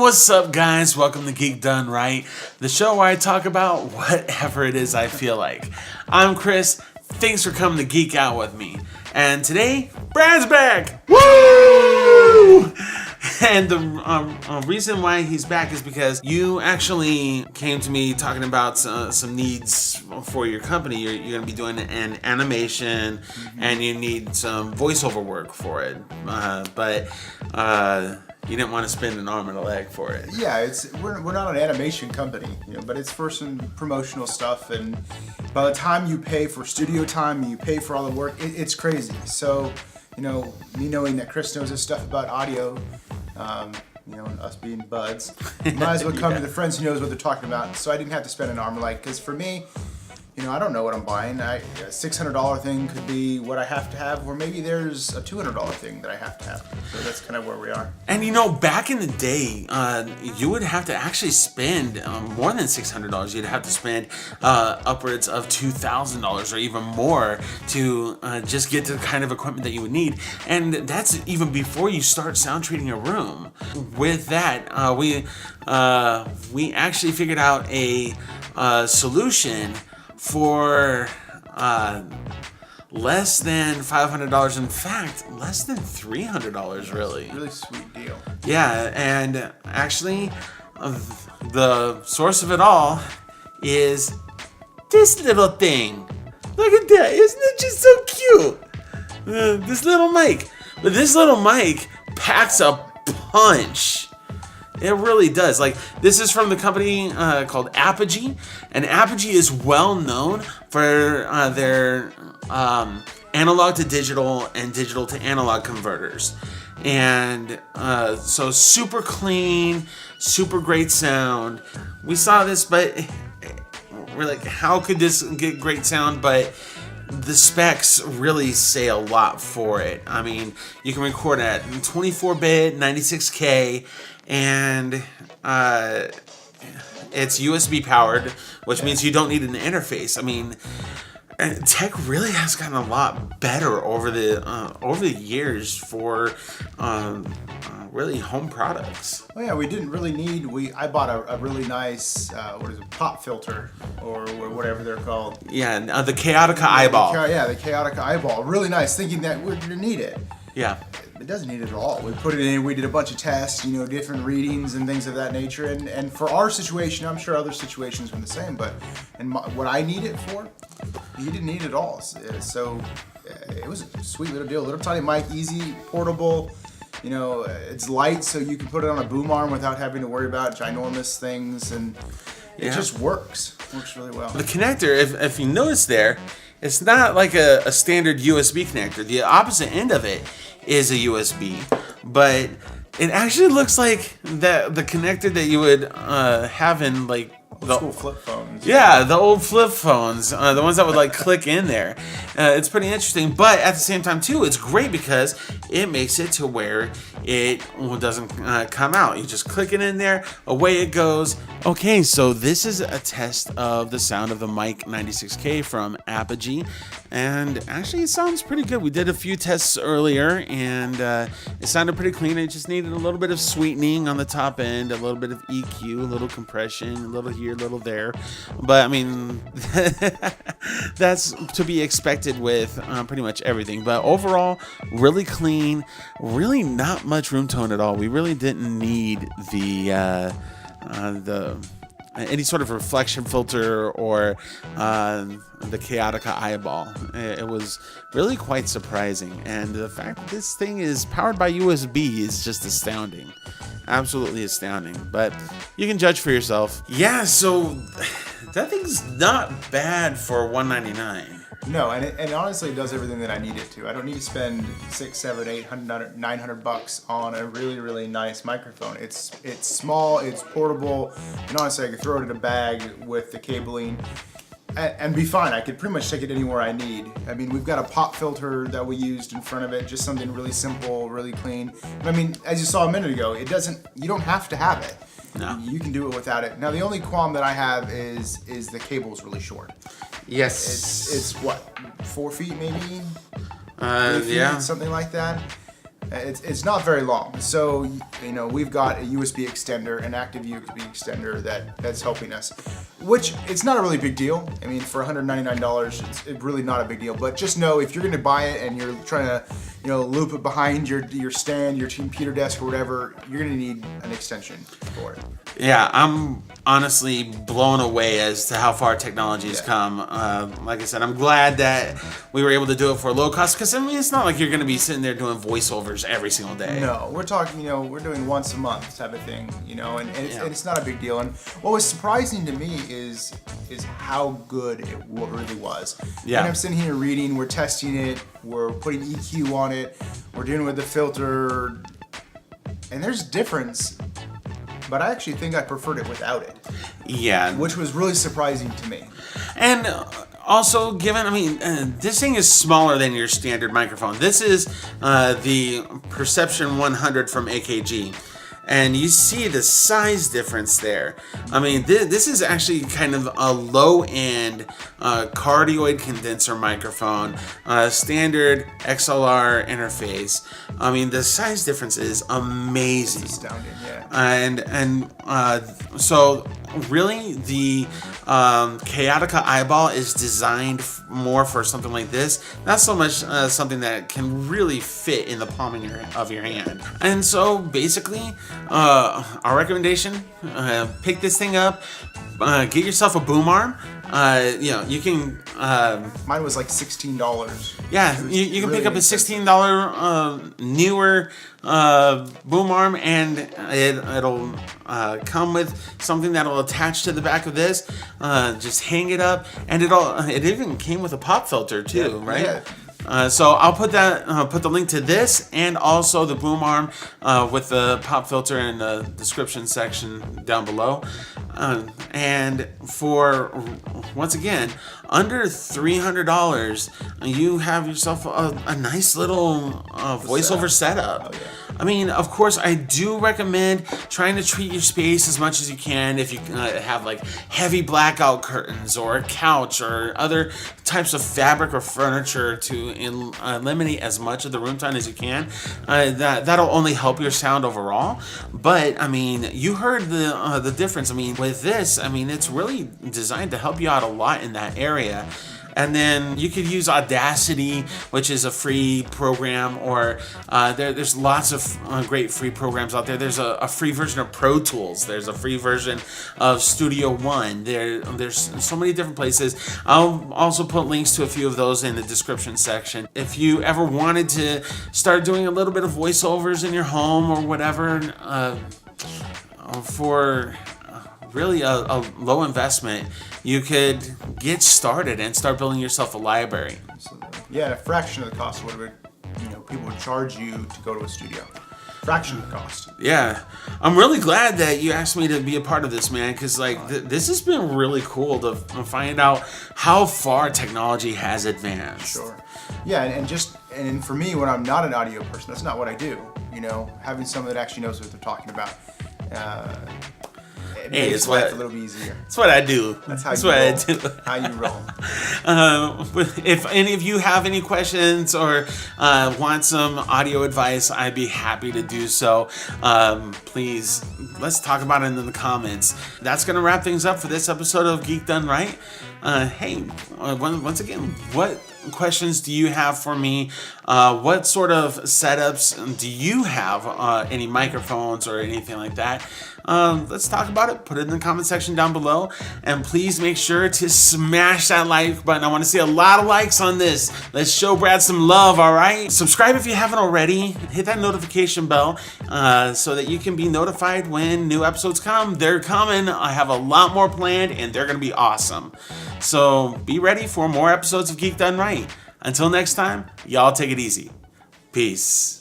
What's up, guys? Welcome to Geek Done Right, the show where I talk about whatever it is I feel like. I'm Chris. Thanks for coming to geek out with me. And today, Brad's back! Woo! And the reason why he's back is because you actually came to me talking about some needs for your company. You're going to be doing an animation, and you need some voiceover work for it. But you didn't want to spend an arm and a leg for it. Yeah, we're not an animation company, but it's for some promotional stuff. And by the time you pay for studio time, you pay for all the work. It's crazy. So, me knowing that Chris knows his stuff about audio, us being buds, might as well come to the friends who knows what they're talking about. So I didn't have to spend an arm and leg, because for me, I don't know what I'm buying. A $600 thing could be what I have to have, or maybe there's a $200 thing that I have to have. So that's kind of where we are. And back in the day, you would have to actually spend more than $600. You'd have to spend upwards of $2,000 or even more to just get the kind of equipment that you would need. And that's even before you start sound treating a room. With that, we actually figured out a solution for less than $500. In fact, less than $300, really. Really sweet deal. Yeah, and actually, the source of it all is this little thing. Look at that. Isn't it just so cute? This little mic. But this little mic packs a punch. It really does. This is from the company called Apogee, and Apogee is well known for their analog to digital and digital to analog converters. And so super clean, super great sound. We saw this, but we're like, how could this get great sound? But the specs really say a lot for it. I mean, you can record at 24-bit, 96K, and it's USB powered, which means you don't need an interface. I mean, tech really has gotten a lot better over the years for really home products. Oh yeah, we didn't really need. I bought a really nice pop filter or whatever they're called. Yeah, the Chaotica Eyeball. The Chaotica Eyeball. Really nice, thinking that we're gonna need it. Yeah. It doesn't need it at all. We put it in, we did a bunch of tests, different readings and things of that nature. And for our situation, I'm sure other situations were the same, but what I need it for, you didn't need it at all. So it was a sweet little deal. Little tiny mic, easy, portable. It's light, so you can put it on a boom arm without having to worry about ginormous things. And it just works. Works really well. The connector, if you notice there, it's not like a standard USB connector. The opposite end of it is a USB, but it actually looks like the connector that you would have in the old flip phones. Yeah, the old flip phones, the ones that would click in there. It's pretty interesting, but at the same time too, it's great because it makes it to where it doesn't come out. You just click it in there, away it goes. Okay, so this is a test of the sound of the mic 96K from Apogee, and actually it sounds pretty good. We did a few tests earlier, and it sounded pretty clean. It just needed a little bit of sweetening on the top end, a little bit of EQ, a little compression, a little here, a little there. But I mean, that's to be expected with pretty much everything. But overall, really clean, really not much room tone at all. We really didn't need the any sort of reflection filter or the Chaotica Eyeball. It was really quite surprising, and the fact that this thing is powered by USB is just astounding. Absolutely astounding, but you can judge for yourself. Yeah, so that thing's not bad for $199. No, and it honestly does everything that I need it to. I don't need to spend $600, $700, $800, $900 on a really, really nice microphone. It's small, it's portable, and honestly, I could throw it in a bag with the cabling and be fine. I could pretty much take it anywhere I need. I mean, we've got a pop filter that we used in front of it, just something really simple, really clean. I mean, as you saw a minute ago, you don't have to have it. No. You can do it without it. Now, the only qualm that I have is the cable's really short. Yes. It's what, 4 feet maybe? 3 feet, yeah. something like that. It's not very long. So, you know, we've got a USB extender, an active USB extender that's helping us, which it's not a really big deal. I mean, for $199, it's really not a big deal. But just know if you're going to buy it and you're trying to, you know, loop it behind your stand, your computer desk or whatever, you're going to need an extension for it. Yeah, I'm honestly blown away as to how far technology has come. Like I said, I'm glad that we were able to do it for a low cost, because I mean, it's not like you're going to be sitting there doing voiceovers every single day. No, we're talking, you know, we're doing once a month type of thing, you know, and it's not a big deal. And what was surprising to me is how good it really was. Yeah. And I'm sitting here reading, we're testing it, we're putting EQ on it, we're dealing with the filter, and there's a difference. But I actually think I preferred it without it. Yeah. Which was really surprising to me. And also, given, I mean, this thing is smaller than your standard microphone. This is the Perception 100 from AKG. And you see the size difference there. I mean, this is actually kind of a low-end cardioid condenser microphone, standard XLR interface. I mean, the size difference is amazing. It's astounding, yeah. And so really the Chaotica eyeball is designed more for something like this, not so much something that can really fit in the palm of your hand. And so basically, our recommendation, pick this thing up, get yourself a boom arm. You know, you can... Mine was like $16. Yeah, you can pick up a $16 newer boom arm, and it'll come with something that'll attach to the back of this. Just hang it up, and it even came with a pop filter too, right? Yeah. So I'll put the link to this and also the boom arm with the pop filter in the description section down below. And for, once again, under $300, you have yourself a nice little voiceover setup. Oh, yeah. I mean, of course, I do recommend trying to treat your space as much as you can. If you have like heavy blackout curtains or a couch or other types of fabric or furniture to eliminate as much of the room time as you can, that'll only help your sound overall. But I mean, you heard the difference. I mean, with this, I mean, it's really designed to help you out a lot in that area. And then you could use Audacity, which is a free program, or there's lots of great free programs out there. There's a free version of Pro Tools. There's a free version of Studio One. There's so many different places. I'll also put links to a few of those in the description section. If you ever wanted to start doing a little bit of voiceovers in your home or whatever, for really a low investment, you could get started and start building yourself a library. Absolutely. Yeah, a fraction of the cost of what people would charge you to go to a studio. Fraction of the cost. Yeah, I'm really glad that you asked me to be a part of this, man, because like this has been really cool to find out how far technology has advanced. Sure. Yeah, and for me, when I'm not an audio person, that's not what I do. You know, having someone that actually knows what they're talking about. It makes life a little bit easier. That's what I do. That's how you roll. If any of you have any questions or want some audio advice, I'd be happy to do so. Please, let's talk about it in the comments. That's going to wrap things up for this episode of Geek Done Right. Hey, once again, what questions do you have for me? What sort of setups do you have? Any microphones or anything like that? Let's talk about it. Put it in the comment section down below. And please make sure to smash that like button. I want to see a lot of likes on this. Let's show Brad some love, all right? Subscribe if you haven't already. Hit that notification bell so that you can be notified when new episodes come. They're coming. I have a lot more planned, and they're going to be awesome. So be ready for more episodes of Geek Done Right. Until next time, y'all take it easy. Peace.